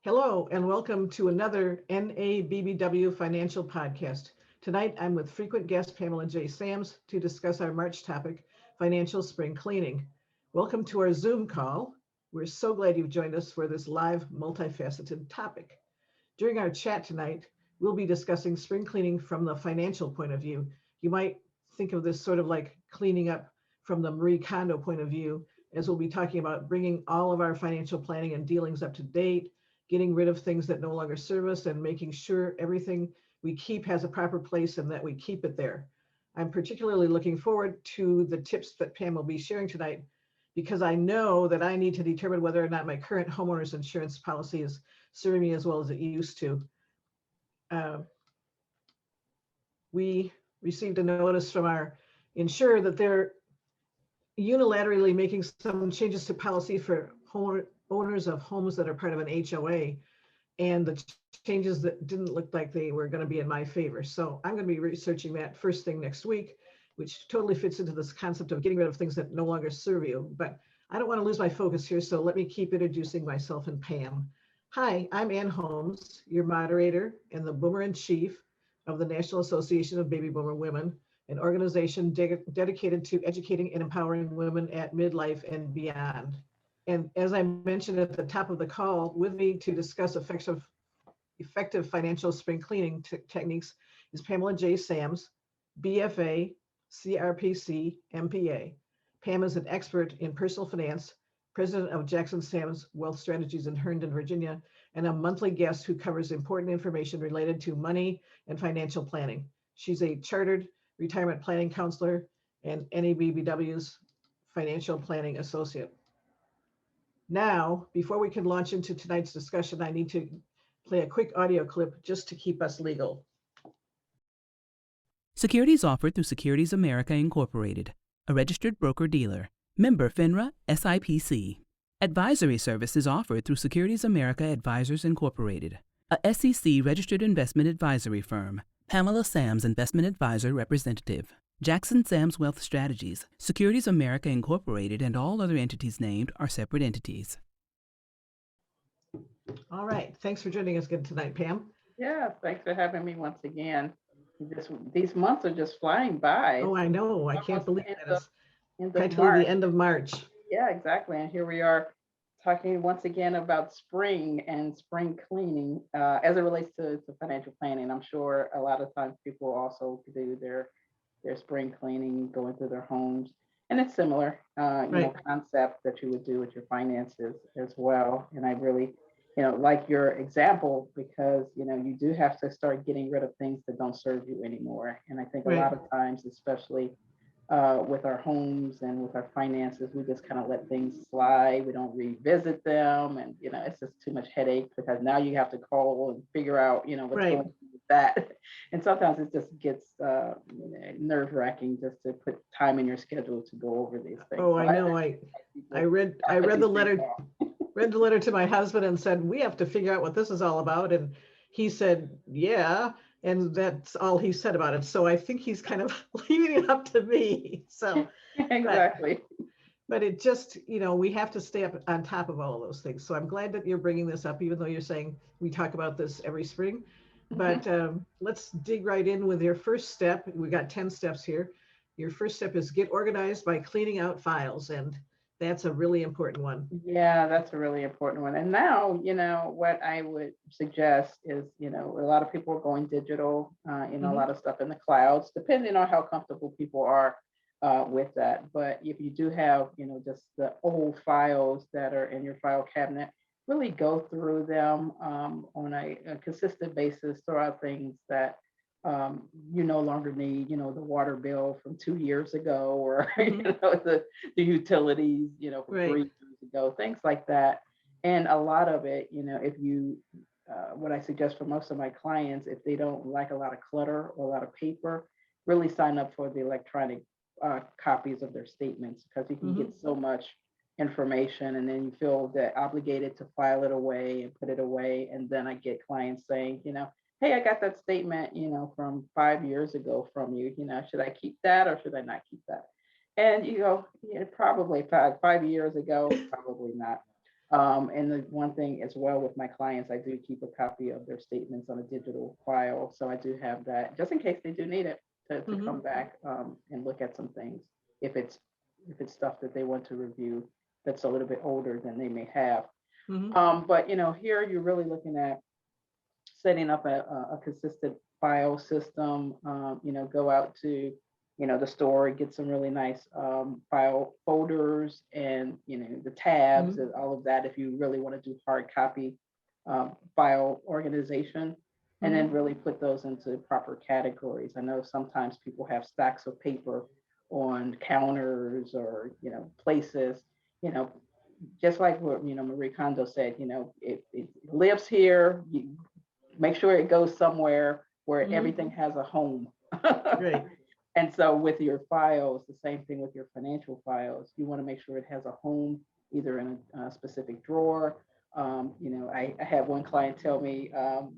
Hello and welcome to another NABBW Financial Podcast. Tonight I'm with frequent guest Pamela J. Sams to discuss our March topic, financial spring cleaning. Welcome to our Zoom call. We're so glad you've joined us for this live, multifaceted topic. During our chat tonight, we'll be discussing spring cleaning from the financial point of view. You might think of this sort of like cleaning up from the Marie Kondo point of view, as we'll be talking about bringing all of our financial planning and dealings up to date, getting rid of things that no longer serve us, and making sure everything we keep has a proper place and that we keep it there. I'm particularly looking forward to the tips that Pam will be sharing tonight because I know that I need to determine whether or not my current homeowner's insurance policy is serving me as well as it used to. We received a notice from our insurer that they're unilaterally making some changes to policy for owners of homes that are part of an HOA, and the changes that didn't look like they were going to be in my favor. So I'm going to be researching that first thing next week, which totally fits into this concept of getting rid of things that no longer serve you. But I don't want to lose my focus here, so let me keep introducing myself and Pam. Hi, I'm Ann Holmes, your moderator and the boomer in chief of the National Association of Baby Boomer Women, an organization dedicated to educating and empowering women at midlife and beyond. And as I mentioned at the top of the call, with me to discuss effective financial spring cleaning techniques is Pamela J. Sams, BFA, CRPC, MPA. Pam is an expert in personal finance, president of Jackson Sams Wealth Strategies in Herndon, Virginia, and a monthly guest who covers important information related to money and financial planning. She's a chartered retirement planning counselor and NABBW's financial planning associate. Now, before we can launch into tonight's discussion, I need to play a quick audio clip just to keep us legal. Securities offered through Securities America Incorporated, a registered broker-dealer, member FINRA SIPC. Advisory services offered through Securities America Advisors Incorporated, a SEC registered investment advisory firm. Pamela Sams, investment advisor representative. Jackson Sams Wealth Strategies, Securities America Incorporated, and all other entities named are separate entities. All right. Thanks for joining us again tonight, Pam. Yeah, thanks for having me once again. These months are just flying by. Oh, I know. I can't believe that. It's practically the end of March. Yeah, exactly. And here we are talking once again about spring and spring cleaning as it relates to financial planning. I'm sure a lot of times people also do their spring cleaning, going through their homes. And it's similar, concept that you would do with your finances as well. And I really, like your example, because, you do have to start getting rid of things that don't serve you anymore. And I think a lot of times, especially with our homes and with our finances, we just kind of let things slide. We don't revisit them. And, it's just too much headache because now you have to call and figure out, what's going on with that. And sometimes it just gets nerve wracking just to put time in your schedule to go over these things. Oh, so I know. I read the letter. Read the letter to my husband and said, we have to figure out what this is all about. And he said, yeah. And that's all he said about it. So I think he's kind of leaving it up to me. So exactly. But it just, we have to stay up on top of all of those things. So I'm glad that you're bringing this up, even though you're saying we talk about this every spring. But let's dig right in with your first step. We got 10 steps here. Your first step is get organized by cleaning out files. And that's a really important one. Yeah, that's a really important one. And now, what I would suggest is, a lot of people are going digital, a lot of stuff in the clouds, depending on how comfortable people are with that. But if you do have, just the old files that are in your file cabinet, really go through them on a consistent basis, throw out things that you no longer need, the water bill from 2 years ago, or the utilities, from 3 years ago, things like that. And a lot of it, if you what I suggest for most of my clients, if they don't like a lot of clutter or a lot of paper, really sign up for the electronic copies of their statements, because you can get so much information, and then you feel that obligated to file it away and put it away. And then I get clients saying, hey, I got that statement, from 5 years ago from you, should I keep that or should I not keep that? And probably 5 years ago, probably not. And the one thing as well with my clients, I do keep a copy of their statements on a digital file. So I do have that just in case they do need it to Mhm. come back and look at some things. If it's stuff that they want to review that's a little bit older than they may have. Mhm. But here you're really looking at setting up a consistent file system. Go out to the store, get some really nice file folders and the tabs Mhm. and all of that if you really want to do hard copy file organization, and then Mhm. really put those into proper categories. I know sometimes people have stacks of paper on counters or places, you know just like what Marie Kondo said, it lives here. You make sure it goes somewhere where Mhm. everything has a home. Right. And so with your files, the same thing with your financial files, you want to make sure it has a home, either in a specific drawer. I had one client tell me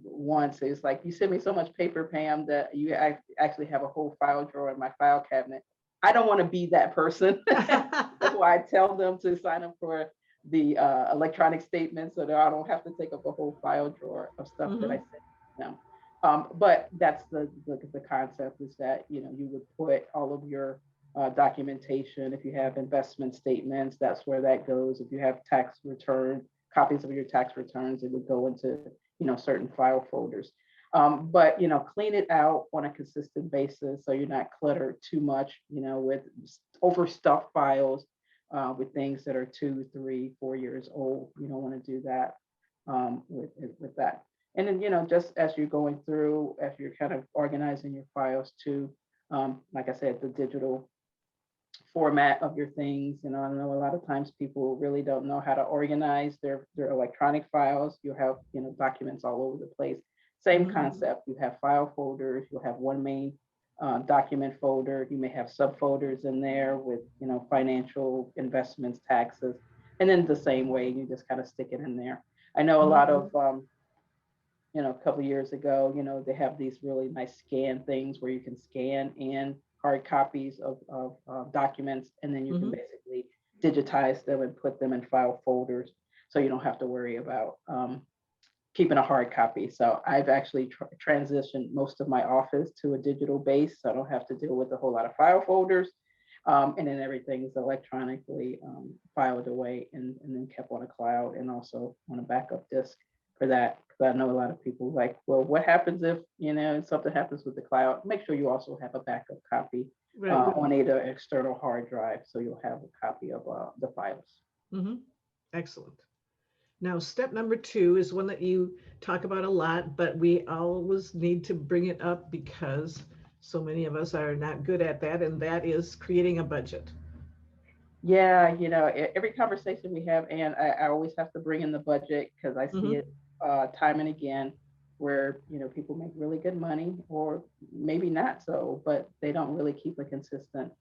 once, it's like, you send me so much paper, Pam, that you actually have a whole file drawer in my file cabinet. I don't want to be that person. That's why I tell them to sign up for the electronic statements so that I don't have to take up a whole file drawer of stuff that I Mhm. send them. But that's the concept, is that you would put all of your documentation. If you have investment statements, that's where that goes. If you have tax return copies of your tax returns, it would go into certain file folders. But clean it out on a consistent basis so you're not cluttered too much, with overstuffed files with things that are 2, 3, 4 years old. You don't want to do that with that. And then, just as you're going through, as you're kind of organizing your files too, like I said, the digital format of your things. I know a lot of times people really don't know how to organize their electronic files. You have, documents all over the place. Same Mhm. concept. You have file folders. You'll have one main document folder. You may have subfolders in there with, financial investments, taxes, and then the same way you just kind of stick it in there. I know a lot Mhm. of a couple of years ago, they have these really nice scan things where you can scan in hard copies of documents, and then you can Mhm. basically digitize them and put them in file folders, so you don't have to worry about keeping a hard copy. So I've actually transitioned most of my office to a digital base, so I don't have to deal with a whole lot of file folders. And then everything is electronically filed away and then kept on a cloud and also on a backup disk for that. Because I know a lot of people like, well, what happens if something happens with the cloud? Make sure you also have a backup copy Right. on either external hard drive, so you'll have a copy of the files. Mhm. Excellent. Now, step number 2 is one that you talk about a lot, but we always need to bring it up because so many of us are not good at that, and that is creating a budget. Yeah, every conversation we have, and I always have to bring in the budget because I see it Mhm. time and again where, people make really good money or maybe not so, but they don't really keep a consistent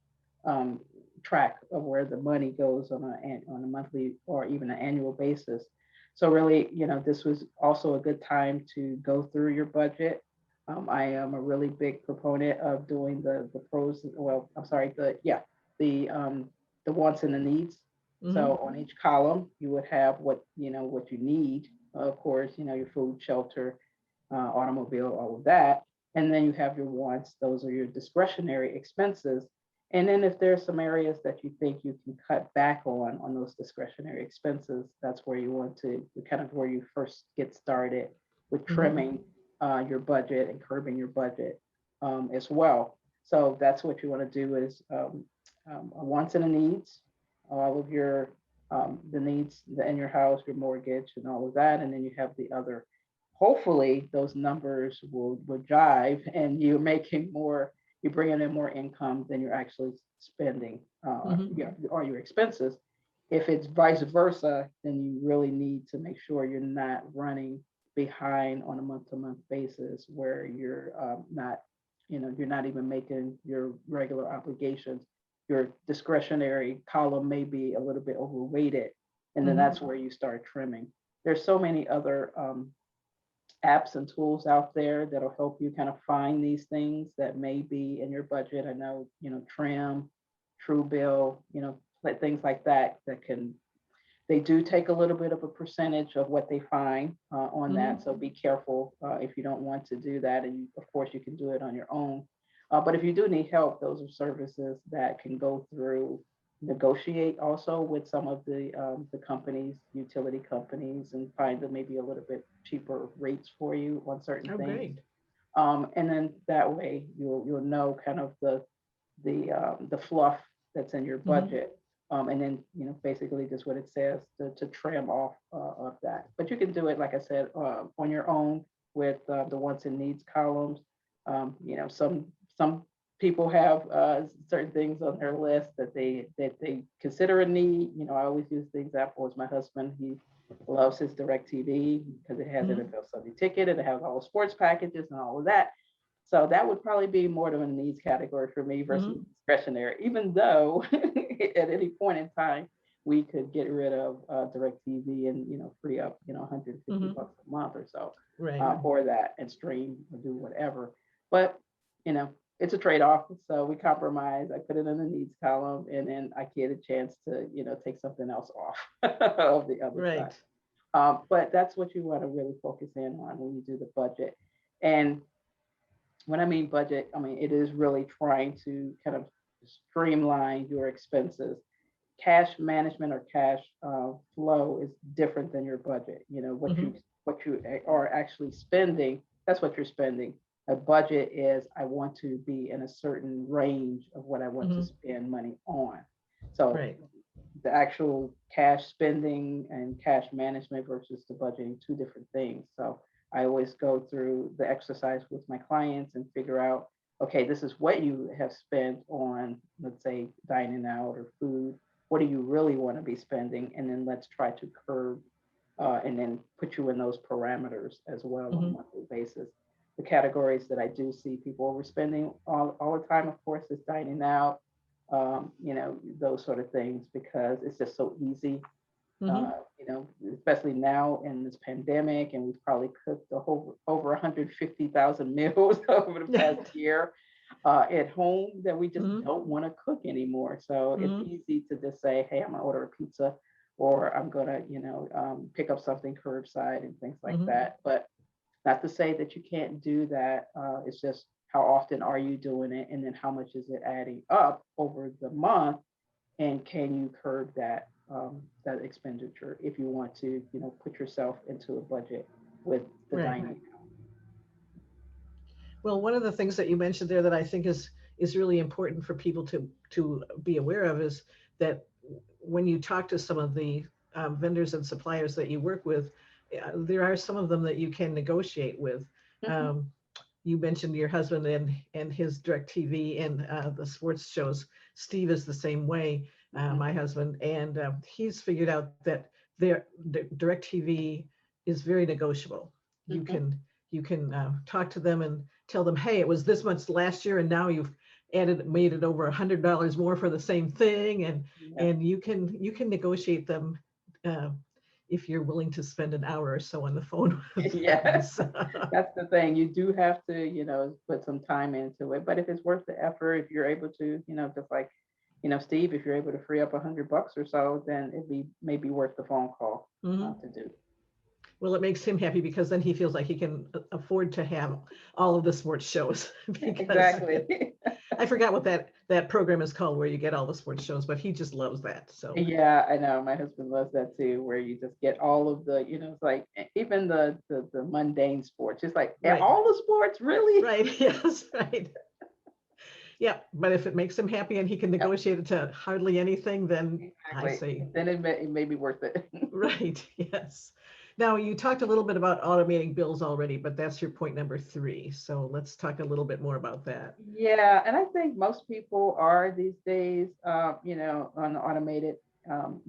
um, track of where the money goes on a monthly or even an annual basis. So really, this was also a good time to go through your budget. I am a really big proponent of doing the pros. Well, I'm sorry, the wants and the needs. So Mhm. on each column, you would have what you need. Of course, your food, shelter, automobile, all of that. And then you have your wants. Those are your discretionary expenses. And then if there's some areas that you think you can cut back on those discretionary expenses, that's where you want to kind of where you first get started with Mhm. trimming your budget and curbing your budget as well. So that's what you want to do is wants and the needs, all of your the needs in your house, your mortgage, and all of that, and then you have the other. Hopefully, those numbers will jive, and you're making more. You're bringing in more income than you're actually spending, Mhm. or your expenses. If it's vice versa, then you really need to make sure you're not running behind on a month-to-month basis, where you're not, you're not even making your regular obligations. Your discretionary column may be a little bit overweighted, and then Mhm. that's where you start trimming. There's so many other apps and tools out there that'll help you kind of find these things that may be in your budget. I know, Trim, Truebill, like things like that They do take a little bit of a percentage of what they find on that. So be careful if you don't want to do that. And of course, you can do it on your own. But if you do need help, those are services that can go through, negotiate also with some of the companies, utility companies, and find them maybe a little bit cheaper rates for you on certain Oh, things. great. And then that way you'll know kind of the fluff that's in your budget. And then, basically just what it says to trim off of that. But you can do it, like I said, on your own with the wants and needs columns. Some people have certain things on their list that they consider a need. I always use the example as my husband. He loves his DirecTV because it has NFL Sunday Ticket and it has all the sports packages and all of that. So that would probably be more of a needs category for me versus discretionary, even though at any point in time we could get rid of DirecTV and free up $150 a month or so for that and stream or do whatever. But it's a trade-off. So we compromise. I put it in the needs column, and then I get a chance to take something else off of the other side. But that's what you want to really focus in on when you do the budget. And when I mean budget, I mean it is really trying to kind of streamline your expenses. Cash management or cash flow is different than your budget. What you are actually spending, that's what you're spending. A budget is I want to be in a certain range of what I want to spend money on. So the actual cash spending and cash management versus the budgeting, two different things. So I always go through the exercise with my clients and figure out, okay, this is what you have spent on, let's say, dining out or food. What do you really want to be spending? And then let's try to curb and then put you in those parameters as well on a monthly basis. The categories that I do see people overspending all the time, of course, is dining out, those sort of things, because it's just so easy. Especially now in this pandemic, and we've probably cooked over 150,000 meals over the past year at home that we just don't want to cook anymore. So it's easy to just say, hey, I'm gonna order a pizza, or I'm gonna, pick up something curbside and things like that. But not to say that you can't do that. It's just how often are you doing it, and then how much is it adding up over the month, and can you curb that expenditure if you want to, put yourself into a budget with the dining. Well, one of the things that you mentioned there that I think is really important for people to be aware of is that when you talk to some of the vendors and suppliers that you work with, there are some of them that you can negotiate with. You mentioned your husband and his DirecTV and the sports shows. Steve is the same way, my husband, and he's figured out that their DirecTV is very negotiable. You can talk to them and tell them, hey, it was this much last year, and now you've made it over $100 more for the same thing, and you can negotiate them if you're willing to spend an hour or so on the phone. Yes, that's the thing. You do have to, put some time into it. But if it's worth the effort, if you're able to, just like, Steve, if you're able to free up $100 or so, then it'd be maybe worth the phone call to do. Well, it makes him happy because then he feels like he can afford to have all of the sports shows. Exactly. I forgot what that program is called where you get all the sports shows, but he just loves that. So yeah, I know my husband loves that too, where you just get all of the, it's like even the mundane sports. It's like all the sports, really? Right. Yes. Right. Yeah, but if it makes him happy and he can negotiate it to hardly anything, then I say then it may be worth it. Right. Yes. Now, you talked a little bit about automating bills already, but that's your point number 3. So let's talk a little bit more about that. Yeah, and I think most people are these days, on the automated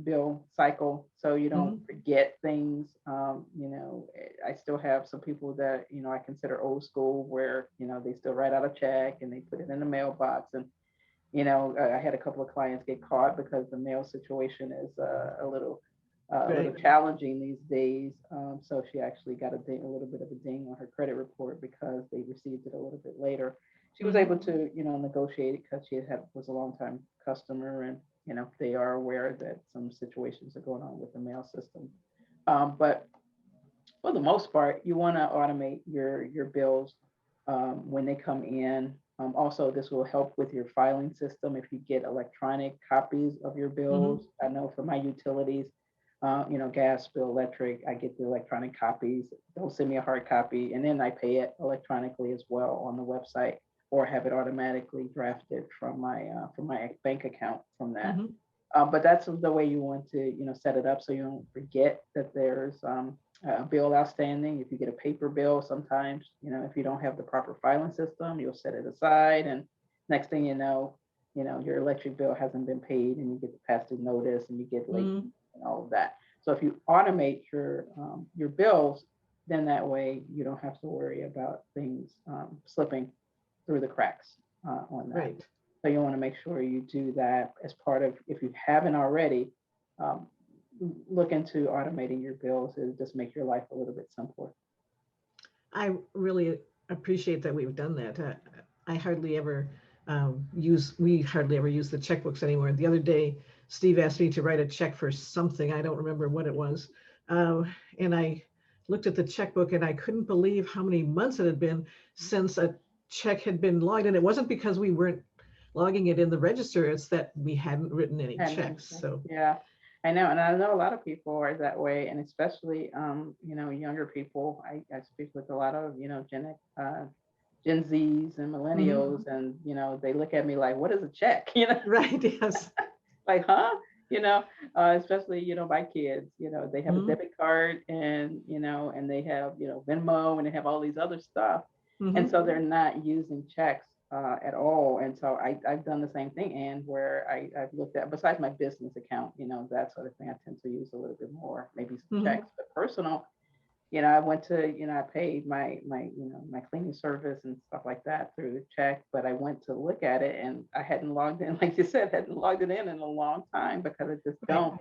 bill cycle, so you don't forget things. I still have some people that I consider old school, where they still write out a check and they put it in the mailbox, and I had a couple of clients get caught because the mail situation is a little challenging these days. So she actually got a little bit of a ding on her credit report because they received it a little bit later. She was able to, negotiate it because she was a long time customer, and they are aware that some situations are going on with the mail system. But for the most part, you want to automate your bills when they come in. Also, this will help with your filing system if you get electronic copies of your Hmm. bills. I know for my utilities, gas bill, electric, I get the electronic copies. They'll send me a hard copy, and then I pay it electronically as well on the website, or have it automatically drafted from my bank account from that. Hmm. But that's the way you want to, set it up so you don't forget that there's a bill outstanding. If you get a paper bill, sometimes, if you don't have the proper filing system, you'll set it aside, and next thing your electric bill hasn't been paid, and you get the past due notice, and you get late Hmm. and all of that. So if you automate your bills, then that way you don't have to worry about things slipping through the cracks on that. Right. So you want to make sure you do that as part of, if you haven't already, um, look into automating your bills. It'll just make your life a little bit simpler. I really appreciate that we've done that. I hardly ever we hardly ever use the checkbooks anymore. The other day, Steve asked me to write a check for something. I don't remember what it was. And I looked at the checkbook and I couldn't believe how many months it had been since a check had been logged. And it wasn't because we weren't logging it in the register, it's that we hadn't written any And checks. So, yeah, I know, and I know a lot of people are that way, and especially younger people. I speak with a lot of Gen Zs and mhm. millennials, and they look at me like, "What is a check?" Right, yes. Like, huh? Especially my kids. They have a Mhm. debit card, and they have Venmo, and they have all these other stuff, and Mhm. so they're not using checks at all. And so I've done the same thing, and where I've looked at, besides my business account, that sort of thing, I tend to use a little bit more, maybe some Mhm. checks, but personal. I went to, I paid my cleaning service and stuff like that through the check, but I went to look at it and I hadn't logged in, like you said, hadn't logged it in a long time, because I just Right. don't,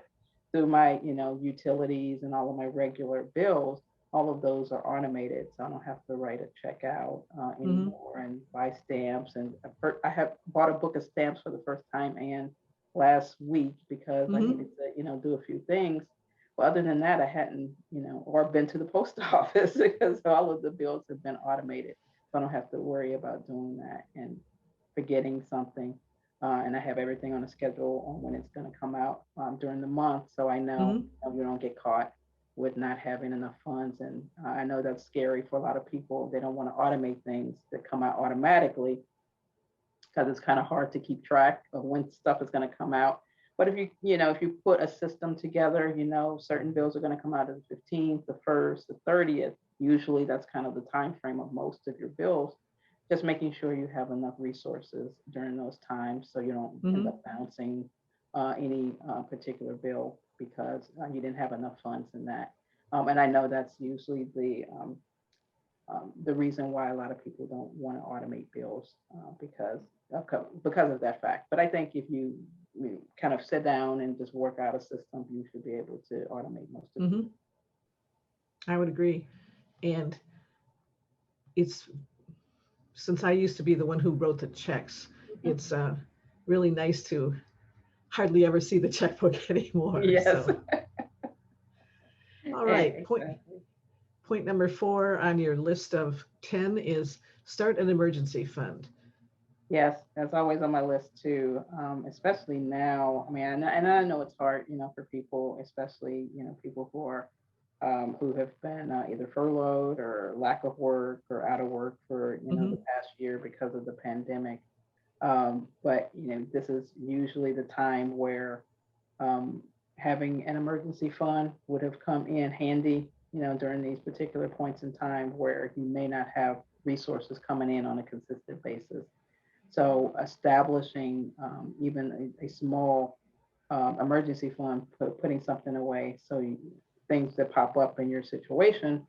through my, utilities and all of my regular bills. All of those are automated, so I don't have to write a check out Mhm. anymore and buy stamps. And I have bought a book of stamps for the first time and last week, because I Mhm. needed to, do a few things. But other than that, I hadn't, or been to the post office, because all of the bills have been automated. So I don't have to worry about doing that and forgetting something. And I have everything on a schedule on when it's going to come out during the month. So I know Mhm. we don't get caught with not having enough funds. And I know that's scary for a lot of people. They don't want to automate things that come out automatically, because it's kind of hard to keep track of when stuff is going to come out. But if you put a system together, certain bills are going to come out on the 15th, the 1st, the 30th. Usually that's kind of the time frame of most of your bills. Just making sure you have enough resources during those times, so you don't end Mhm. up bouncing any particular bill because you didn't have enough funds in that. And I know that's usually the reason why a lot of people don't want to automate bills, because of that fact. But I think if you kind of sit down and just work out a system, you should be able to automate most of it. Mhm. I would agree. And it's since I used to be the one who wrote the checks, it's really nice to hardly ever see the checkbook anymore. Yes. So, all right. Exactly. Point number 4 on your list of 10 is start an emergency fund. Yes, that's always on my list too. Especially now. I mean, and I know it's hard, for people, especially people who have been either furloughed or lack of work or out of work for the Hmm. past year because of the pandemic. But this is usually the time where um, having an emergency fund would have come in handy, during these particular points in time where you may not have resources coming in on a consistent basis. So establishing even a small emergency fund, putting something away, so things that pop up in your situation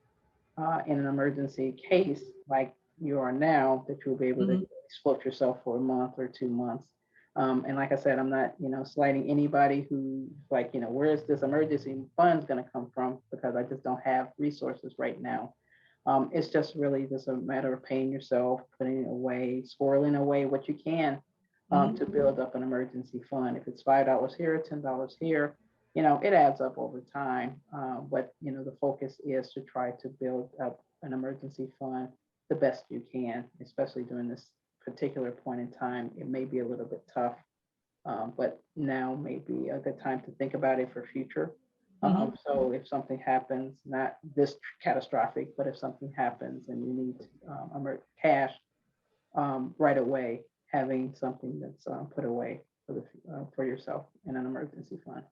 in an emergency case like you are now, that you'll be able to Hmm. float yourself for a month or 2 months. And like I said, I'm not, slighting anybody who like, where's this emergency funds going to come from? Because I just don't have resources right now. It's just really just a matter of paying yourself, putting away, squirreling away what you can to build up an emergency fund. If it's $5 here, $10 here, it adds up over time. But the focus is to try to build up an emergency fund the best you can, especially during this particular point in time. It may be a little bit tough, but now may be a good time to think about it for future. So if something happens, not this catastrophic, but if something happens and you need cash right away, having something that's put away for yourself in an emergency fund.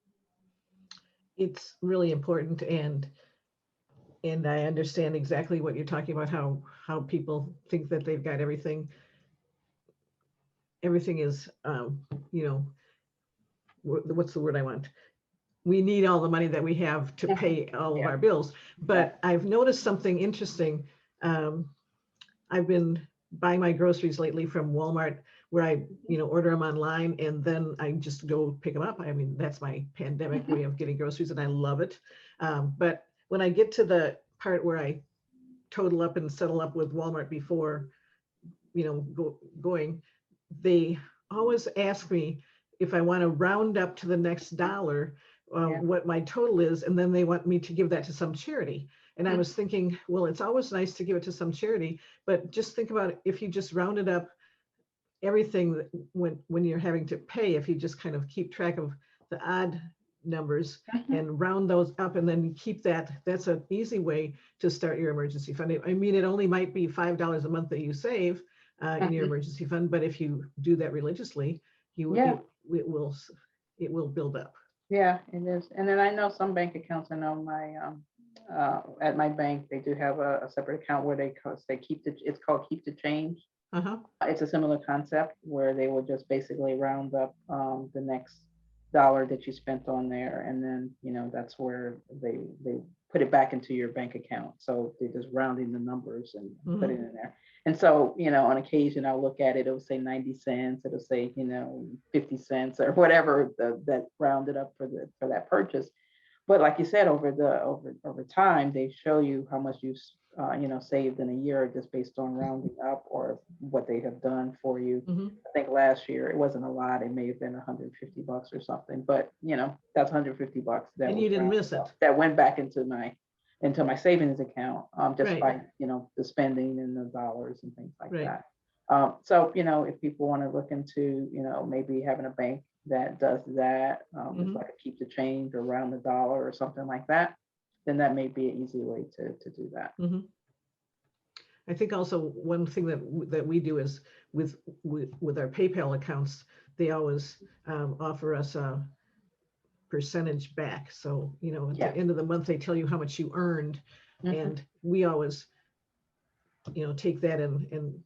It's really important, and I understand exactly what you're talking about, how people think that they've got everything is, what's the word I want? We need all the money that we have to pay all of our bills. But I've noticed something interesting. I've been buying my groceries lately from Walmart, where I, order them online and then I just go pick them up. I mean, that's my pandemic way of getting groceries and I love it. But when I get to the part where I total up and settle up with Walmart before, going, they always ask me if I want to round up to the next dollar, what my total is, and then they want me to give that to some charity. And I was thinking, well, it's always nice to give it to some charity, but just think about it, if you just rounded up everything when you're having to pay, if you just kind of keep track of the odd numbers and round those up and then keep that's an easy way to start your emergency fund. I mean, it only might be $5 a month that you save in your emergency fund, but if you do that religiously, it will build up. Yeah, it is. And then I know some bank accounts, I know my at my bank, they do have a separate account where they it's called Keep the Change. It's a similar concept where they will just basically round up the next dollar that you spent on there, and then that's where they put it back into your bank account. So they're just rounding the numbers and put it in there. And so on occasion I'll look at it, it'll say 90 cents, it'll say 50 cents or whatever that rounded up for that purchase. But like you said, over time, they show you how much you've saved in a year just based on rounding up or what they have done for you. I think last year it wasn't a lot; it may have been $150 or something. But that's $150 that and you didn't miss it. That went back into my savings account just by the spending and the dollars and things like that. So if people want to look into maybe having a bank that does that, it's like a Keep the Change or round the dollar or something like that, then that may be an easy way to do that. I think also one thing that we do is with our PayPal accounts, they always offer us a percentage back. So at the end of the month, they tell you how much you earned, and we always take that and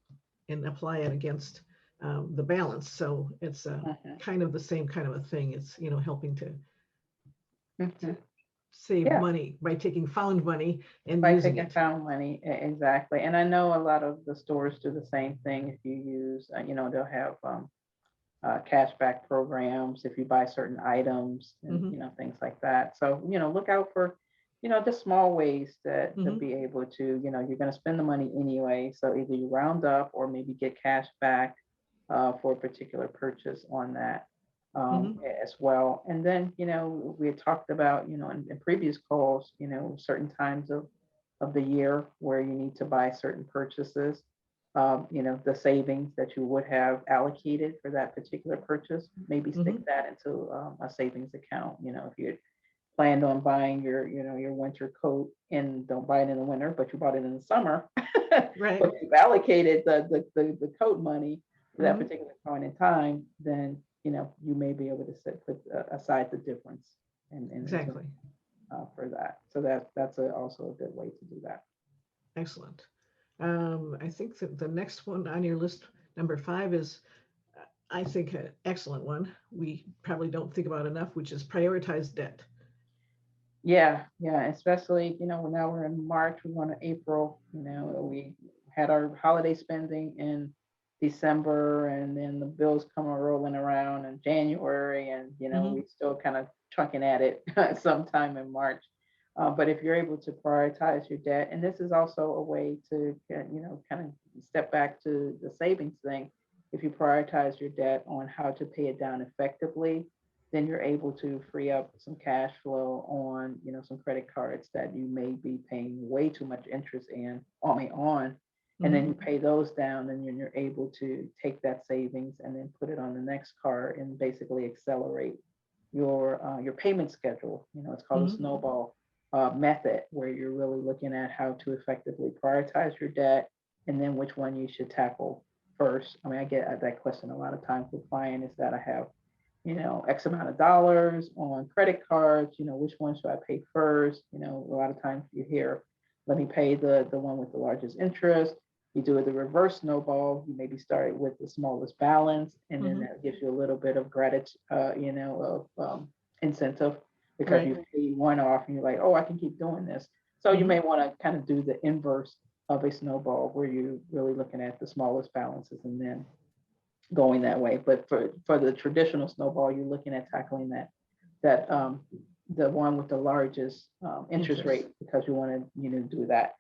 apply it against the balance. So it's kind of the same kind of a thing. It's helping to save money by taking found money and by using taking it. found money, exactly. And I know a lot of the stores do the same thing. If you use, they'll have cashback programs if you buy certain items and things like that. So look out for just small ways to be able to you're going to spend the money anyway. So either you round up or maybe get cash back for a particular purchase on that as well. And then we had talked about in previous calls certain times of the year where you need to buy certain purchases. The savings that you would have allocated for that particular purchase, maybe stick that into a savings account. If you planned on buying your winter coat, and don't buy it in the winter, but you bought it in the summer, Right. but you've allocated the coat money for that particular point in time, then you may be able to put aside the difference and Exactly. for that. So that's also a good way to do that. Excellent. I think that the next one on your list, number 5, is, I think, an excellent one. We probably don't think about enough, which is prioritize debt. Yeah, especially, now we're in March, we're going to April, we had our holiday spending in December, and then the bills come rolling around in January, and, we still kind of chucking at it sometime in March. But if you're able to prioritize your debt, and this is also a way to, kind of step back to the savings thing. if you prioritize your debt on how to pay it down effectively, then you're able to free up some cash flow on, some credit cards that you may be paying way too much interest on, and then you pay those down, and then you're able to take that savings and then put it on the next card and basically accelerate your payment schedule. It's called a snowball method, where you're really looking at how to effectively prioritize your debt and then which one you should tackle first. I mean, I get that question a lot of times with clients, is that I have, X amount of dollars on credit cards, which one should I pay first? A lot of times you hear, let me pay the one with the largest interest. You do the reverse snowball. You maybe start with the smallest balance, and then that gives you a little bit of gratitude, incentive, because you pay one off and you're like, oh, I can keep doing this. So you may want to kind of do the inverse of a snowball, where you're really looking at the smallest balances and then going that way. But for the traditional snowball, you're looking at tackling that the one with the largest interest rate, because you want to do that.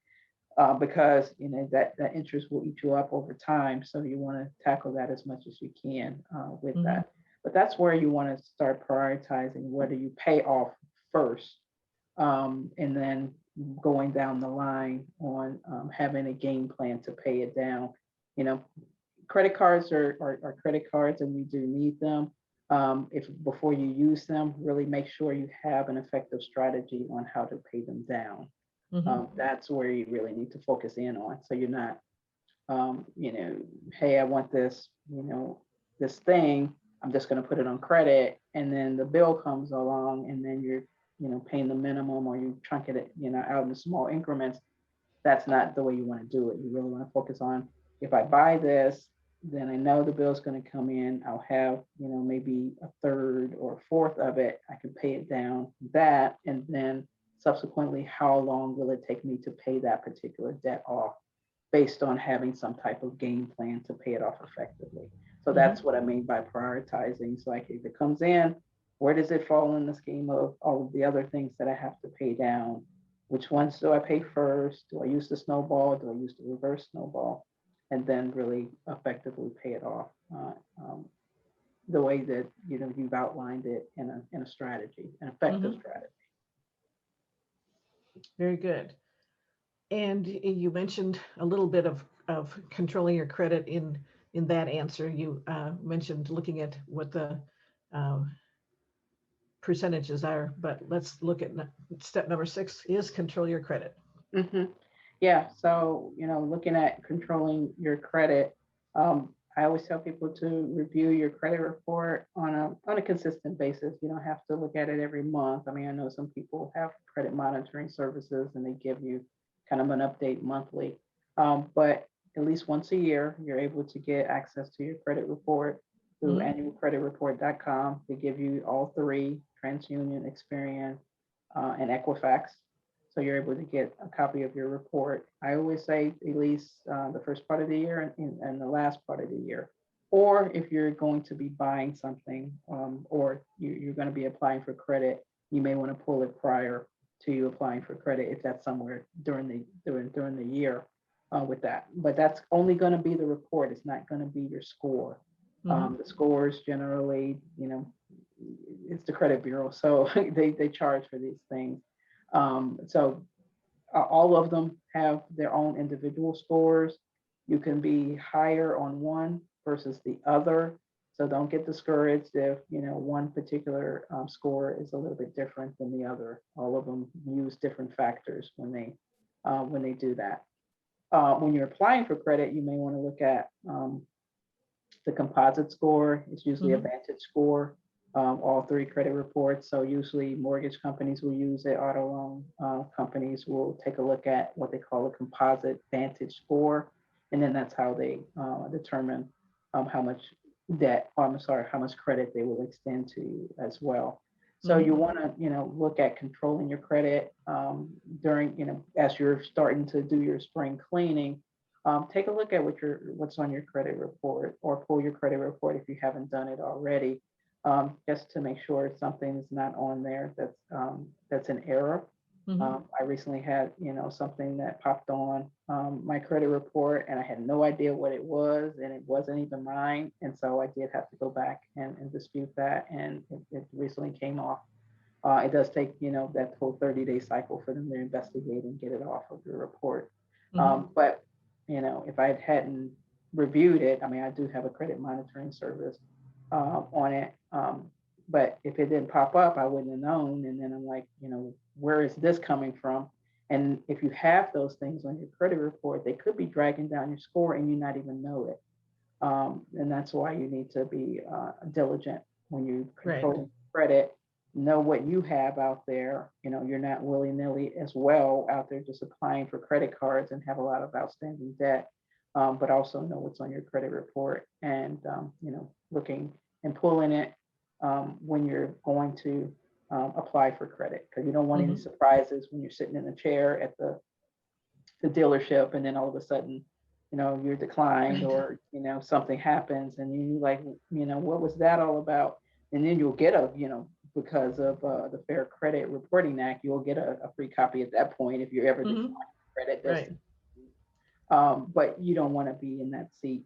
Because that interest will eat you up over time, so you want to tackle that as much as you can with that. But that's where you want to start prioritizing whether you pay off first, and then going down the line on having a game plan to pay it down. Credit cards are credit cards, and we do need them. If before you use them, really make sure you have an effective strategy on how to pay them down. That's where you really need to focus in on. So you're not, hey, I want this, this thing, I'm just going to put it on credit, and then the bill comes along, and then you're, paying the minimum, or you trunk it, out in small increments. That's not the way you want to do it. You really want to focus on, if I buy this, then I know the bill's going to come in. I'll have, maybe a third or a fourth of it. I can pay it down that, and then subsequently, how long will it take me to pay that particular debt off, based on having some type of game plan to pay it off effectively. So that's what I mean by prioritizing. So like, if it comes in, where does it fall in the scheme of all of the other things that I have to pay down? Which ones do I pay first? Do I use the snowball? Do I use the reverse snowball? And then really effectively pay it off the way that you've outlined it in a strategy, an effective strategy. Very good. And you mentioned a little bit of controlling your credit in that answer. You mentioned looking at what the percentages are, but let's look at step number 6 is control your credit. Yeah, so looking at controlling your credit, I always tell people to review your credit report on a consistent basis. You don't have to look at it every month. I mean, I know some people have credit monitoring services, and they give you kind of an update monthly, but at least once a year, you're able to get access to your credit report through annualcreditreport.com. They give you all three: TransUnion, Experian, and Equifax. So you're able to get a copy of your report. I always say at least the first part of the year and the last part of the year. Or if you're going to be buying something, or you're going to be applying for credit, you may want to pull it prior to you applying for credit, if that's somewhere during the year with that. But that's only going to be the report. It's not going to be your score. The scores generally, it's the credit bureau, so they charge for these things. So all of them have their own individual scores. You can be higher on one versus the other. So don't get discouraged if, one particular score is a little bit different than the other. All of them use different factors when they do that. When you're applying for credit, you may want to look at the composite score. It's usually a Vantage score. All three credit reports. So usually mortgage companies will use it. Auto loan companies will take a look at what they call a composite Vantage score. And then that's how they determine how much how much credit they will extend to you as well. So you want to, look at controlling your credit during, as you're starting to do your spring cleaning. Take a look at what's on your credit report, or pull your credit report if you haven't done it already. Just to make sure something is not on there that's an error. I recently had, something that popped on my credit report, and I had no idea what it was, and it wasn't even mine. And so I did have to go back and dispute that, and it recently came off. It does take, that full 30-day cycle for them to investigate and get it off of your report. But, if I hadn't reviewed it, I mean, I do have a credit monitoring service on it. But if it didn't pop up, I wouldn't have known. And then I'm like, where is this coming from? And if you have those things on your credit report, they could be dragging down your score and you not even know it. And that's why you need to be diligent when you control credit. Know what you have out there. You're not willy-nilly as well out there just applying for credit cards and have a lot of outstanding debt, but also know what's on your credit report and looking and pulling it when you're going to apply for credit, because you don't want any surprises when you're sitting in a chair at the dealership and then all of a sudden you're declined or something happens and you like what was that all about, and then you'll get a because of the Fair Credit Reporting Act, you'll get a free copy at that point if you're ever declined credit. Right. But you don't want to be in that seat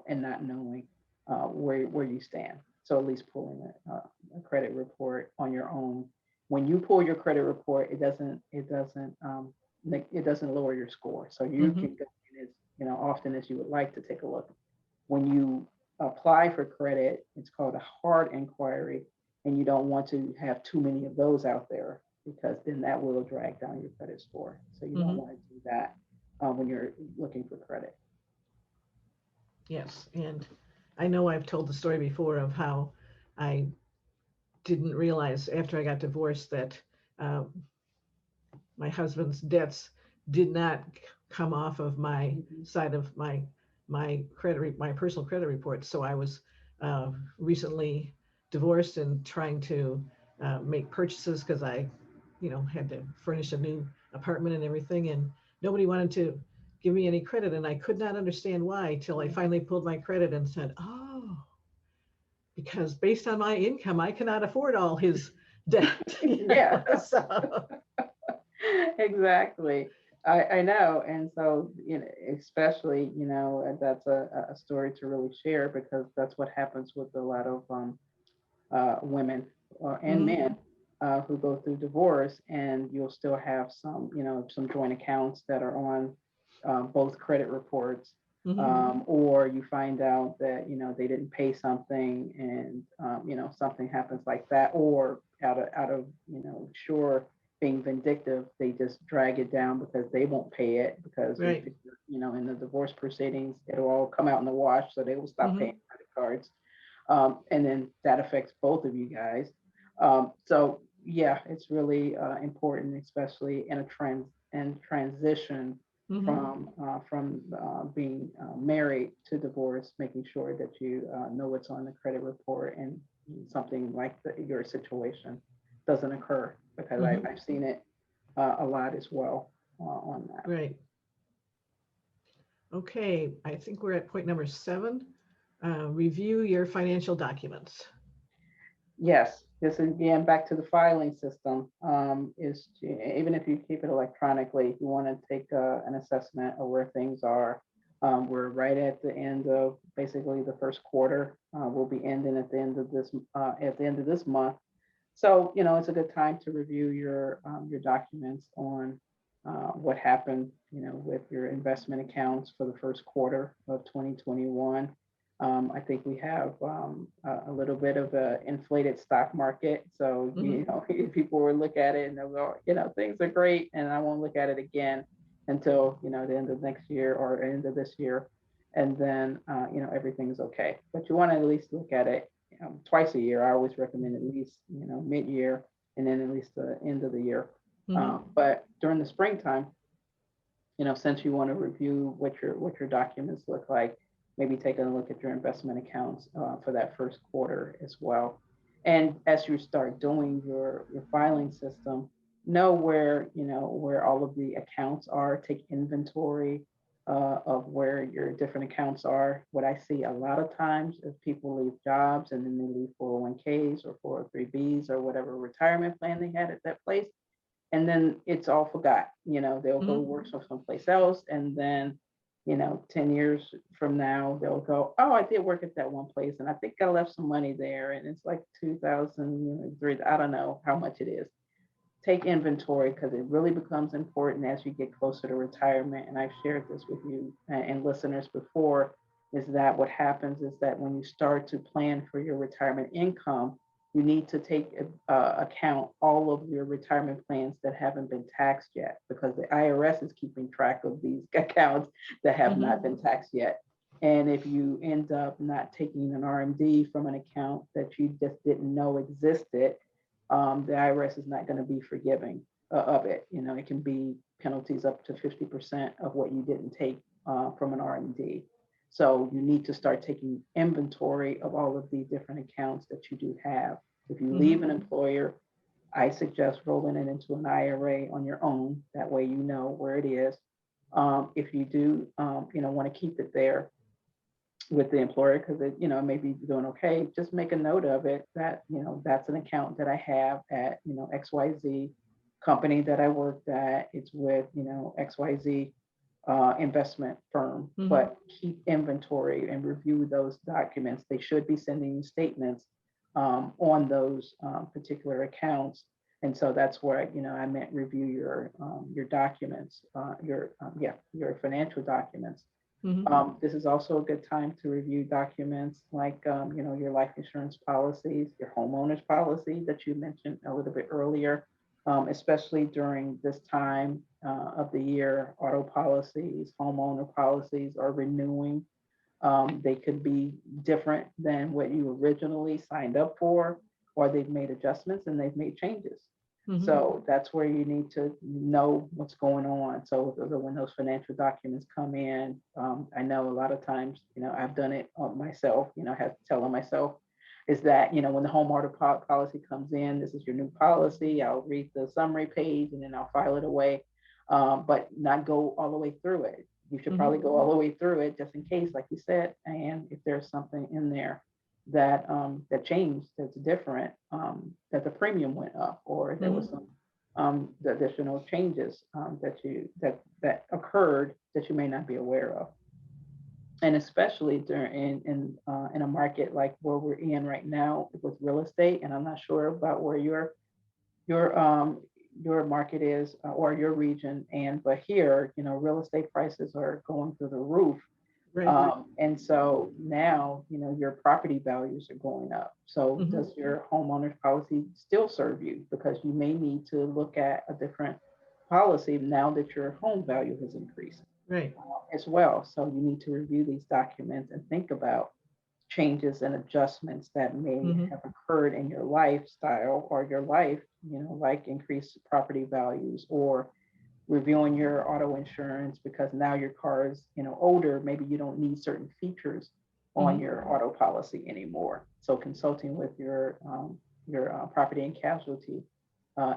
and not knowing where you stand. So at least pulling a credit report on your own. When you pull your credit report, it doesn't lower your score. So you can go in as often as you would like to take a look. When you apply for credit, it's called a hard inquiry, and you don't want to have too many of those out there because then that will drag down your credit score. So you don't want to do that when you're looking for credit. Yes, and I know I've told the story before of how I didn't realize after I got divorced that my husband's debts did not come off of my side of my personal credit report. So I was recently divorced and trying to make purchases because I, had to furnish a new apartment and everything, and nobody wanted to give me any credit, and I could not understand why till I finally pulled my credit and said, oh, because based on my income, I cannot afford all his debt. Yeah. So. Exactly. I know. And so, especially, that's a story to really share because that's what happens with a lot of women and men who go through divorce, and you'll still have some joint accounts that are on both credit reports, or you find out that they didn't pay something, and something happens like that, or out of sure being vindictive, they just drag it down because they won't pay it because in the divorce proceedings it'll all come out in the wash, so they will stop paying credit cards, and then that affects both of you guys. So yeah, it's really important, especially in a transition from being married to divorce, making sure that you know what's on the credit report and something like your situation doesn't occur, because I've seen it a lot as well on that. Right. Okay, I think we're at point number 7. Review your financial documents. Yes, this is again back to the filing system. Is to, even if you keep it electronically, if you want to take an assessment of where things are. We're right at the end of basically the first quarter. We'll be ending at the end of this month. So it's a good time to review your documents on what happened with your investment accounts for the first quarter of 2021. I think we have a little bit of an inflated stock market. So, people will look at it and they'll go, things are great. And I won't look at it again until, the end of next year or end of this year. And then, everything's okay. But you want to at least look at it twice a year. I always recommend at least, mid-year and then at least the end of the year. But during the springtime, since you want to review what your documents look like, maybe taking a look at your investment accounts for that first quarter as well. And as you start doing your filing system, know where all of the accounts are. Take inventory of where your different accounts are. What I see a lot of times is people leave jobs and then they leave 401ks or 403bs or whatever retirement plan they had at that place. and then it's all forgot. They'll go Mhm. work someplace else, and then 10 years from now, they'll go, oh, I did work at that one place, and I think I left some money there, and it's like 2003. I don't know how much it is. Take inventory, because it really becomes important as you get closer to retirement. And I've shared this with you and listeners before, is that what happens is that when you start to plan for your retirement income, you need to take account all of your retirement plans that haven't been taxed yet, because the IRS is keeping track of these accounts that have Mhm. not been taxed yet. And if you end up not taking an RMD from an account that you just didn't know existed, the IRS is not going to be forgiving of it. It can be penalties up to 50% of what you didn't take from an RMD. So you need to start taking inventory of all of these different accounts that you do have. If you leave Mhm. an employer, I suggest rolling it into an IRA on your own. That way you know where it is. If you do, want to keep it there with the employer, because it may be doing okay, just make a note of it, that that's an account that I have at XYZ company that I worked at. It's with XYZ investment firm. Mhm. But keep inventory and review those documents. They should be sending you statements on those particular accounts. And so that's where I meant review your documents, your financial documents. Mhm. This is also a good time to review documents like, your life insurance policies, your homeowner's policy that you mentioned a little bit earlier, especially during this time of the year. Auto policies, homeowner policies are renewing. They could be different than what you originally signed up for, or they've made adjustments and they've made changes. Mhm. So that's where you need to know what's going on. So when those financial documents come in, I know a lot of times, I've done it myself, have to tell on myself, is that, when the homeowner policy comes in, this is your new policy. I'll read the summary page and then I'll file it away, but not go all the way through it. You should Mhm. probably go all the way through it just in case, like you said, and if there's something in there that changed, that's different, that the premium went up, or there was Mhm. some the additional changes that occurred that you may not be aware of. And especially during in a market like where we're in right now with real estate, and I'm not sure about where your um your market is, or your region, but here, real estate prices are going through the roof. Right. And so now, your property values are going up. So Mhm. does your homeowner's policy still serve you? Because you may need to look at a different policy now that your home value has increased Right. as well. So you need to review these documents and think about changes and adjustments that may Mhm. have occurred in your lifestyle or your life, like increased property values, or reviewing your auto insurance because now your car is older. Maybe you don't need certain features on Mhm. your auto policy anymore. So consulting with your property and casualty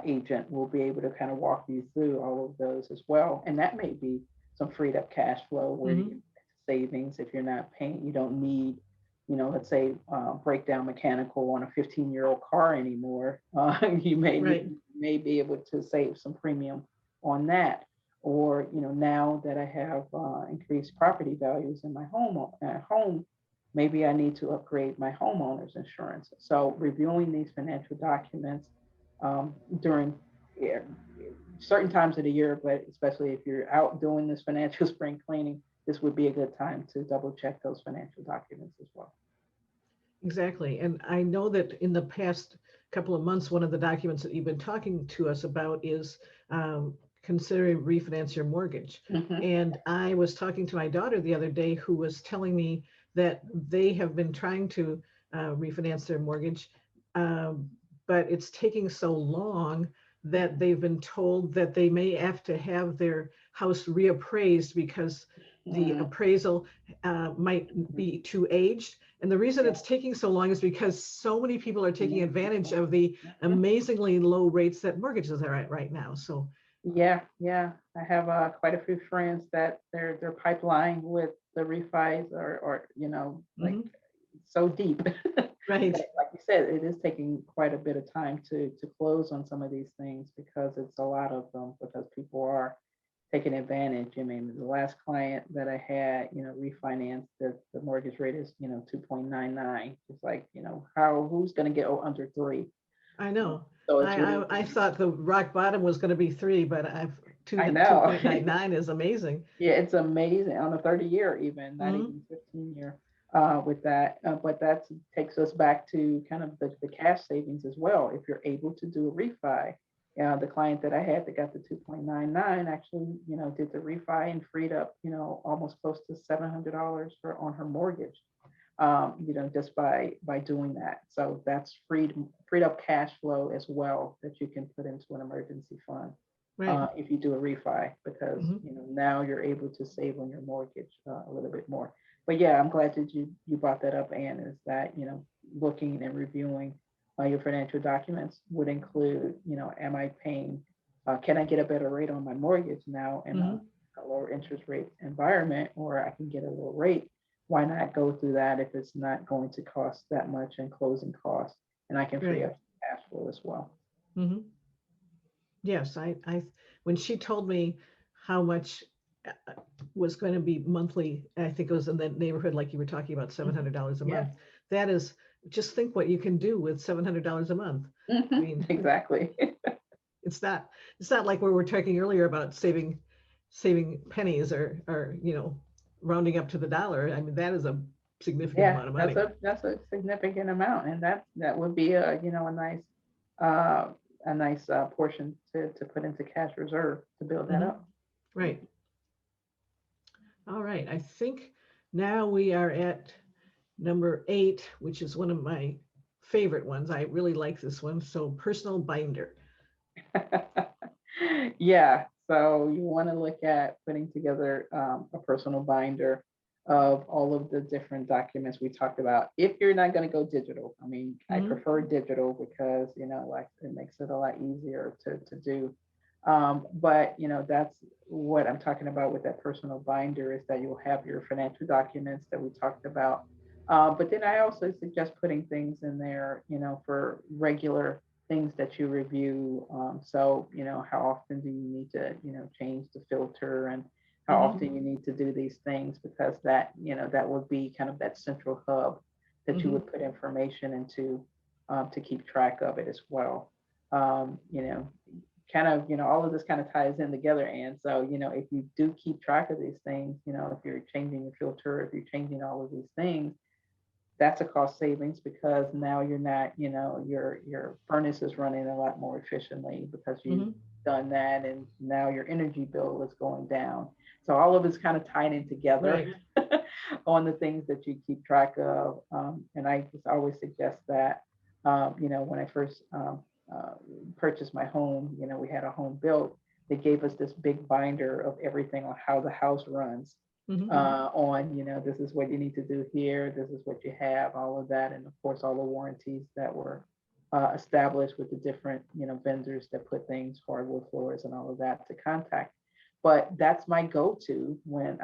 agent will be able to kind of walk you through all of those as well. And that may be some freed up cash flow where you Mhm. can savings. If you're not paying, you don't need, let's say, breakdown mechanical on a 15-year-old car anymore. You Right. may be able to save some premium on that. Or, now that I have increased property values in my home, maybe I need to upgrade my homeowner's insurance. So reviewing these financial documents during, yeah, certain times of the year, but especially if you're out doing this financial spring cleaning, this would be a good time to double check those financial documents as well. Exactly. And I know that in the past couple of months, one of the documents that you've been talking to us about is considering refinance your mortgage. Mhm. And I was talking to my daughter the other day who was telling me that they have been trying to refinance their mortgage, um, but it's taking so long that they've been told that they may have to have their house reappraised because the Mhm. appraisal might be too aged. And the reason Yeah. it's taking so long is because so many people are taking Mhm. advantage of the Mhm. amazingly low rates that mortgages are at right now. So, Yeah, yeah. I have quite a few friends that they're pipeline with the refis, or like mhm, so deep Right. But like you said, it is taking quite a bit of time to close on some of these things because it's a lot of them, because people are taking advantage. I mean, the last client that I had, refinanced, the mortgage rate is, 2.99. It's like, who's going to get under three? I know. So it's really, I thought the rock bottom was going to be 3, but I know. 2.99 is amazing. Yeah, it's amazing on a 30-year, even not Mhm. even 15-year, with that. But that takes us back to kind of the cash savings as well. If you're able to do a refi, the client that I had that got the 2.99 actually, did the refi and freed up, almost close to $700 on her mortgage, just by doing that. So that's freed up cash flow as well that you can put into an emergency fund Right. if you do a refi, because Mhm. now you're able to save on your mortgage a little bit more. But yeah, I'm glad that you brought that up, Anne, is that looking and reviewing your financial documents would include, am I paying, can I get a better rate on my mortgage now in Mhm. a lower interest rate environment, or I can get a lower rate? Why not go through that if it's not going to cost that much in closing costs, and I can free Right. up cash flow as well. Mhm. Yes, when she told me how much was going to be monthly, I think it was in that neighborhood, like you were talking about, $700 a Yeah. month. That is, just think what you can do with $700 a month. I mean, Exactly. it's not like we were talking earlier about saving pennies or rounding up to the dollar. I mean, that is a significant Yeah, amount of that's money. a significant amount, and that would be uh, a nice portion to put into cash reserve to build that Mhm. up. Right. All right. I think now we are at number 8, which is one of my favorite ones. I really like this one. So, personal binder. Yeah, so you want to look at putting together a personal binder of all of the different documents we talked about. If you're not going to go digital, I mean, I Mhm. prefer digital because, like it makes it a lot easier to do. But, that's what I'm talking about with that personal binder, is that you'll have your financial documents that we talked about. But then I also suggest putting things in there, for regular things that you review. So, how often do you need to, change the filter, and how Mhm. often you need to do these things, because that, that would be kind of that central hub that you Mhm. would put information into, to keep track of it as well. Um, you know, Kind of, all of this kind of ties in together. And so, if you do keep track of these things, if you're changing your filter, if you're changing all of these things, that's a cost savings, because now you're not, your furnace is running a lot more efficiently because you've Mhm. done that, and now your energy bill is going down. So all of it's kind of tied in together Right. on the things that you keep track of. And I just always suggest that, when I first uh, purchased my home, we had a home built. They gave us this big binder of everything on how the house runs, Mhm. on, this is what you need to do here, this is what you have, all of that. And of course, all the warranties that were established with the different, vendors that put things, hardwood floors and all of that, to contact. But that's my go-to when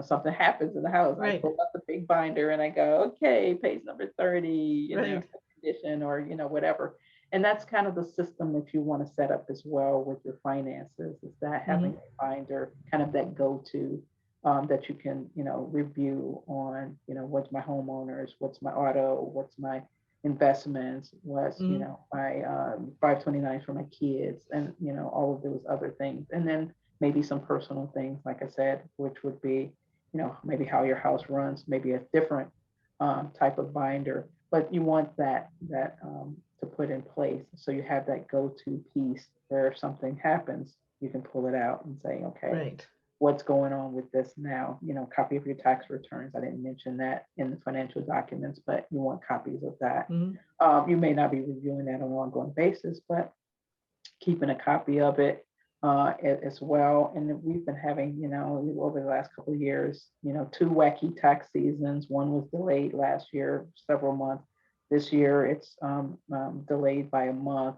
something happens in the house. I Right. pull up the big binder and I go, okay, page number 30, Right. condition, or, whatever. And that's kind of the system that you want to set up as well with your finances, is that having Mhm. a binder, kind of that go-to, that you can, review on, what's my homeowners, what's my auto, what's my investments, what's, Mhm. my 529 for my kids, and, all of those other things. And then maybe some personal things, like I said, which would be, maybe how your house runs, maybe a different type of binder, but you want that to put in place. So you have that go-to piece where if something happens, you can pull it out and say, okay, Right. what's going on with this now? Copy of your tax returns. I didn't mention that in the financial documents, but you want copies of that. Mhm. You may not be reviewing that on an ongoing basis, but keeping a copy of it as well. And we've been having, over the last couple of years, 2 wacky tax seasons. One was delayed last year, several months. This year, it's delayed by a month.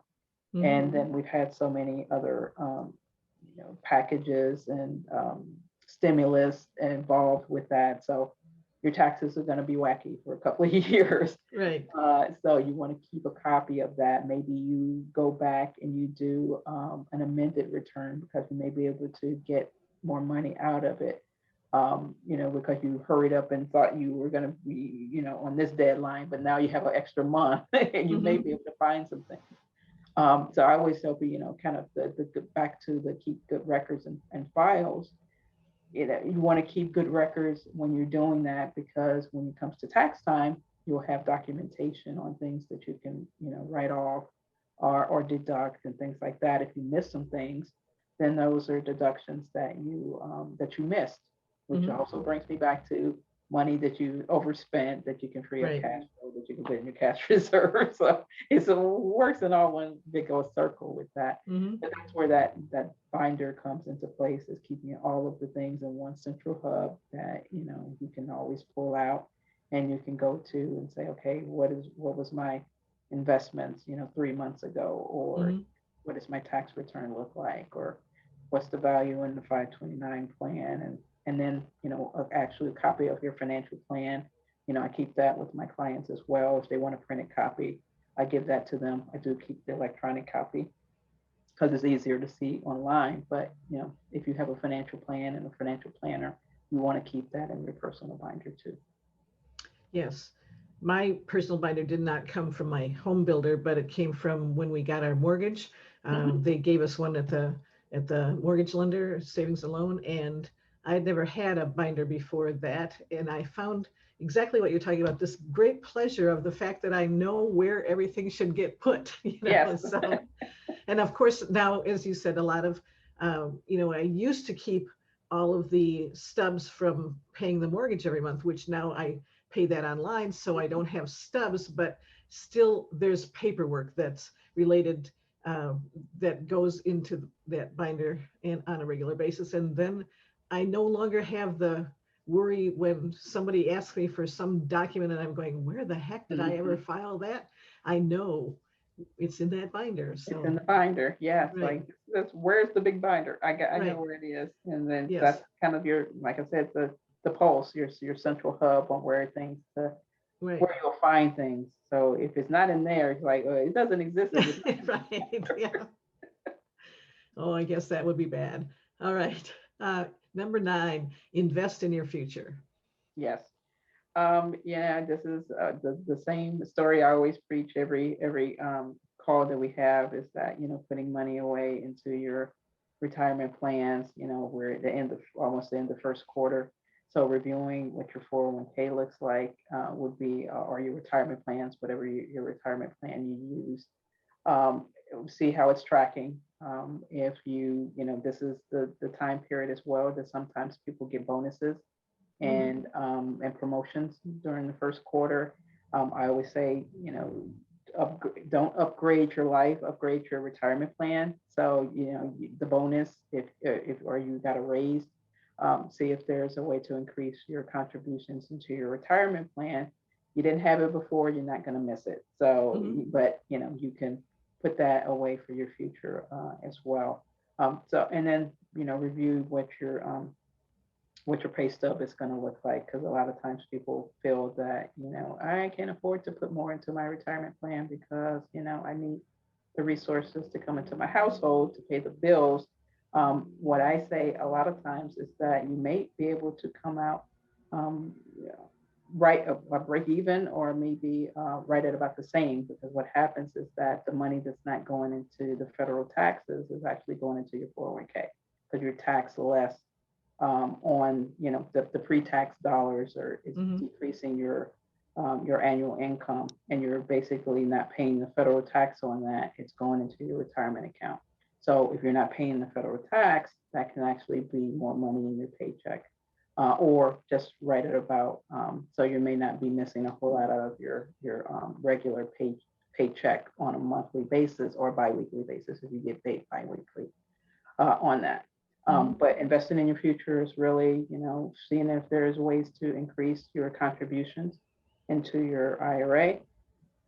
Mhm. And then we've had so many other packages and stimulus involved with that. So your taxes are going to be wacky for a couple of years. Right. So you want to keep a copy of that. Maybe you go back and you do an amended return because you may be able to get more money out of it. Because you hurried up and thought you were going to be, on this deadline, but now you have an extra month and you may be able to find something. So I always tell people, kind of the back to the keep good records and files. You want to keep good records when you're doing that, because when it comes to tax time, you'll have documentation on things that you can, write off or deduct and things like that. If you miss some things, then those are deductions that you missed, which also brings me back to money that you overspent that you can free up cash flow, that you can put in your cash reserve. So it works in all one big old circle with that. But that's where that binder comes into place, is keeping all of the things in one central hub that you can always pull out, and you can go to and say, okay, what was my investments 3 months ago, or what does my tax return look like, or what's the value in the 529 plan, and then actually a copy of your financial plan. I keep that with my clients as well. If they want a printed copy, I give that to them. I do keep the electronic copy because it's easier to see online. But if you have a financial plan and a financial planner, you want to keep that in your personal binder too. Yes. My personal binder did not come from my home builder, but it came from when we got our mortgage. They gave us one at the mortgage lender, savings and loan, and I had never had a binder before that. And I found exactly what you're talking about, this great pleasure of the fact that I know where everything should get put. Yes. So, and of course, now, as you said, a lot of, I used to keep all of the stubs from paying the mortgage every month, which now I pay that online. So I don't have stubs, but still there's paperwork that's related that goes into that binder and on a regular basis. And then I no longer have the worry when somebody asks me for some document and I'm going, where the heck did I ever file that? I know it's in that binder. So it's in the binder. Yes. Right. Like where's the big binder? I know where it is. And then that's kind of your, like I said, the pulse, your central hub on where things where you'll find things. So if it's not in there, it's like, it doesn't exist. Right. Yeah. Oh, I guess that would be bad. All right. Number 9, invest in your future. Yes. This is the same story I always preach every call that we have, is that, putting money away into your retirement plans. We're at almost the end of the first quarter. So reviewing what your 401k looks like would be, or your retirement plans, whatever your retirement plan you use. See how it's tracking. If this is the time period as well that sometimes people get bonuses and promotions during the first quarter. I always say, don't upgrade your life, upgrade your retirement plan. So, the bonus, if or you got a raise, see if there's a way to increase your contributions into your retirement plan. You didn't have it before, you're not going to miss it. So, but you can put that away for your future as well. And then review what your pay stub is going to look like, because a lot of times people feel that I can't afford to put more into my retirement plan because I need the resources to come into my household to pay the bills. What I say a lot of times is that you may be able to come out right a break even, or maybe right at about the same, because what happens is that the money that's not going into the federal taxes is actually going into your 401k, because you're taxed less on the pre-tax dollars, or it's decreasing your annual income, and you're basically not paying the federal tax on that. It's going into your retirement account. So if you're not paying the federal tax, that can actually be more money in your paycheck, or just right at about. So you may not be missing a whole lot out of your regular paycheck on a monthly basis or biweekly basis if you get paid biweekly on that. But investing in your future is really, seeing if there's ways to increase your contributions into your IRA.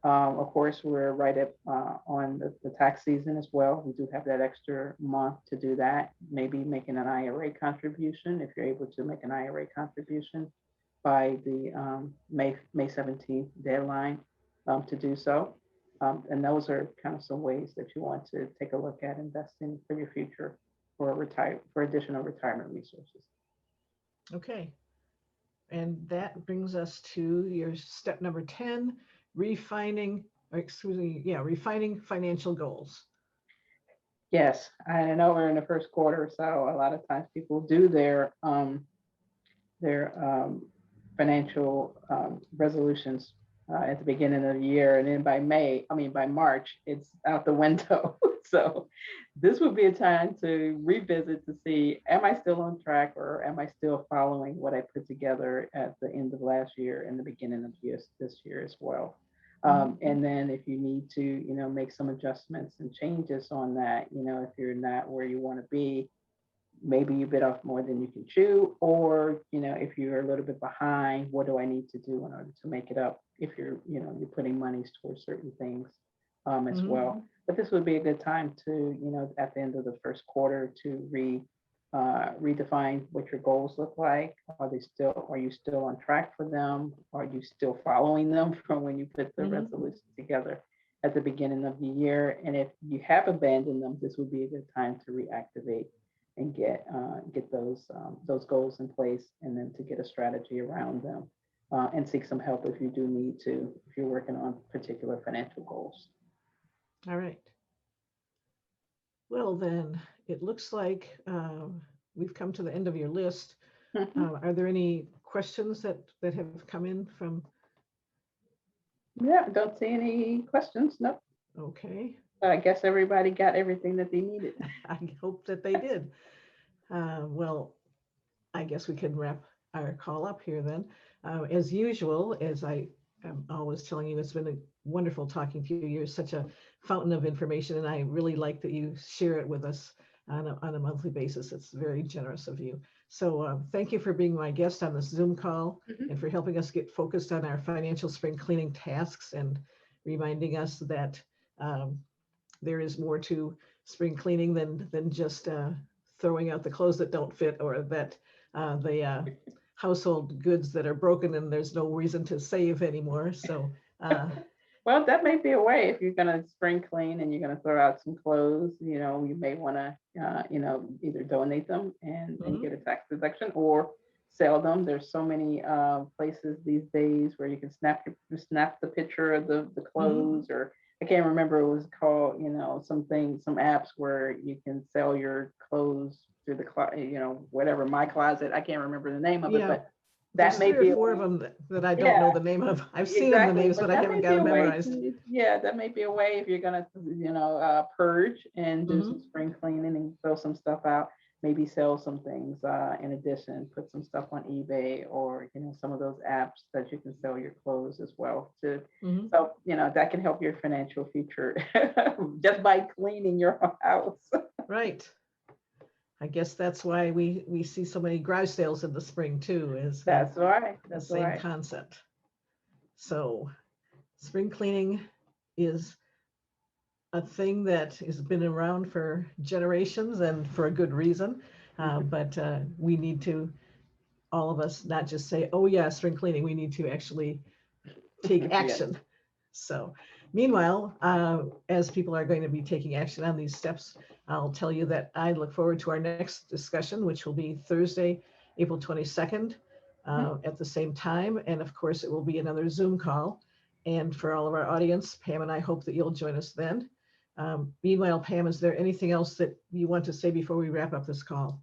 Of course, we're right up on the tax season as well. We do have that extra month to do that. Maybe making an IRA contribution, if you're able to make an IRA contribution by the May 17th deadline to do so. And those are kind of some ways that you want to take a look at investing for your future for additional retirement resources. Okay. And that brings us to your step number 10, refining financial goals. Yes, I know we're in the first quarter, so a lot of times people do their financial resolutions at the beginning of the year, and then by March, it's out the window. So this would be a time to revisit to see, am I still on track, or am I still following what I put together at the end of last year and the beginning of this year as well. And then if you need to, make some adjustments and changes on that, if you're not where you want to be, maybe you bit off more than you can chew, or if you're a little bit behind, what do I need to do in order to make it up, if you're putting monies towards certain things as well. But this would be a good time to at the end of the first quarter to redefine what your goals look like. Are you still on track for them? Are you still following them from when you put the resolution together at the beginning of the year? And if you have abandoned them, this would be a good time to reactivate and get those goals in place, and then to get a strategy around them, and seek some help if you do need to, if you're working on particular financial goals. All right. Well, then it looks like we've come to the end of your list. Are there any questions that have come in from? Yeah, don't see any questions. Nope. Okay. I guess everybody got everything that they needed. I hope that they did. Well, I guess we can wrap our call up here then. As usual, as I am always telling you, it's been a wonderful talking to you. You're such a fountain of information, and I really like that you share it with us on a monthly basis. It's very generous of you. So thank you for being my guest on this Zoom call and for helping us get focused on our financial spring cleaning tasks, and reminding us that there is more to spring cleaning than just throwing out the clothes that don't fit, or that the household goods that are broken and there's no reason to save anymore. So well, that may be a way. If you're going to spring clean and you're going to throw out some clothes, you may want to either donate them and get a tax deduction, or sell them. There's so many places these days where you can snap the picture of the clothes, or I can't remember, it was called, some apps where you can sell your clothes through the whatever, My Closet. I can't remember the name of it, but that may be 4 of them that I don't know the name of. I've seen the names, but I haven't got them memorized. That may be a way, if you're gonna, purge and do some spring cleaning and throw some stuff out. Maybe sell some things in addition, put some stuff on eBay, or some of those apps that you can sell your clothes as well too. So that can help your financial future just by cleaning your house. Right. I guess that's why we see so many garage sales in the spring too. That's right. That's the same concept. So spring cleaning is a thing that has been around for generations, and for a good reason. But we need to, all of us, not just say, oh yeah, spring cleaning, we need to actually take action. So meanwhile, as people are going to be taking action on these steps, I'll tell you that I look forward to our next discussion, which will be Thursday, April 22nd at the same time. And of course, it will be another Zoom call. And for all of our audience, Pam and I hope that you'll join us then. Meanwhile, Pam, is there anything else that you want to say before we wrap up this call?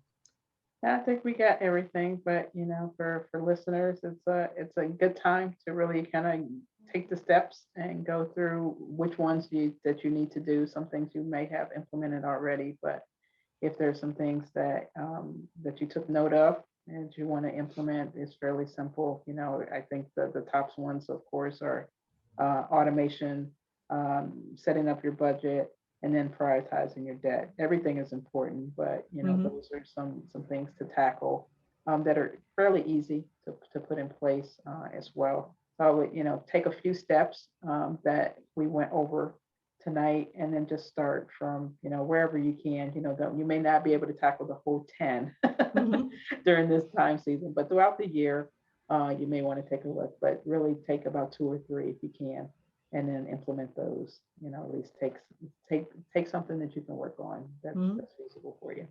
I think we got everything, but for listeners, it's a good time to really kind of take the steps and go through which ones that you need to do. Some things you may have implemented already, but if there's some things that you took note of and you want to implement, it's fairly simple. I think the top ones, of course, are automation, setting up your budget, and then prioritizing your debt. Everything is important, but those are some things to tackle that are fairly easy to put in place as well. So I would, take a few steps that we went over tonight, and then just start from, wherever you can. You may not be able to tackle the whole 10 during this time season, but throughout the year, you may want to take a look, but really take about 2 or 3 if you can, and then implement those. At least take something that you can work on Mhm. that's feasible for you.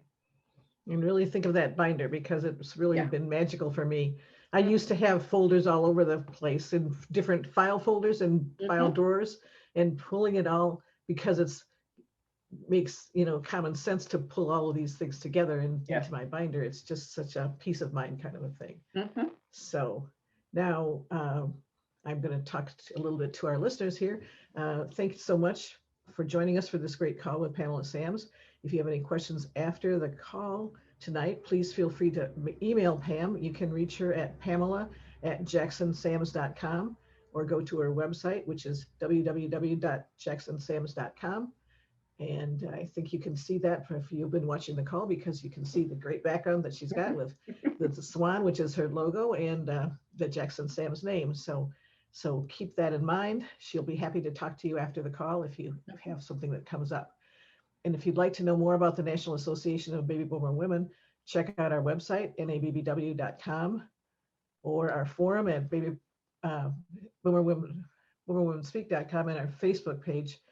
And really think of that binder because it's really Yeah. been magical for me. I Mhm. used to have folders all over the place in different file folders and file Mhm. drawers, and pulling it all because it's makes common sense to pull all of these things together Yes. into my binder. It's just such a peace of mind kind of a thing. Mhm. So now I'm going to talk a little bit to our listeners here. Thank you so much for joining us for this great call with Pamela Sams. If you have any questions after the call tonight, please feel free to email Pam. You can reach her at pamela@jacksonsams.com, or go to her website, which is www.jacksonsams.com. And I think you can see that if you've been watching the call, because you can see the great background that she's got with the swan, which is her logo, and the Jackson Sam's name. So keep that in mind. She'll be happy to talk to you after the call if you have something that comes up. And if you'd like to know more about the National Association of Baby Boomer Women, check out our website, nabbw.com, or our forum at boomerwomenspeak.com, and our Facebook page,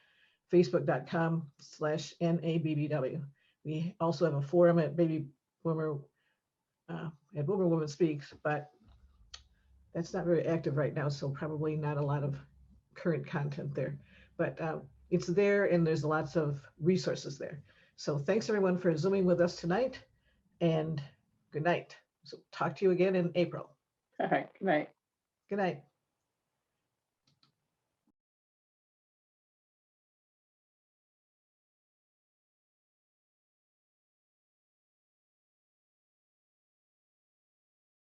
facebook.com/NABBW. We also have a forum at Baby Boomer at Boomer Women Speaks, but that's not very active right now, so probably not a lot of current content there. But it's there, and there's lots of resources there. So thanks everyone for Zooming with us tonight, and good night. So talk to you again in April. All right. Good night. Good night.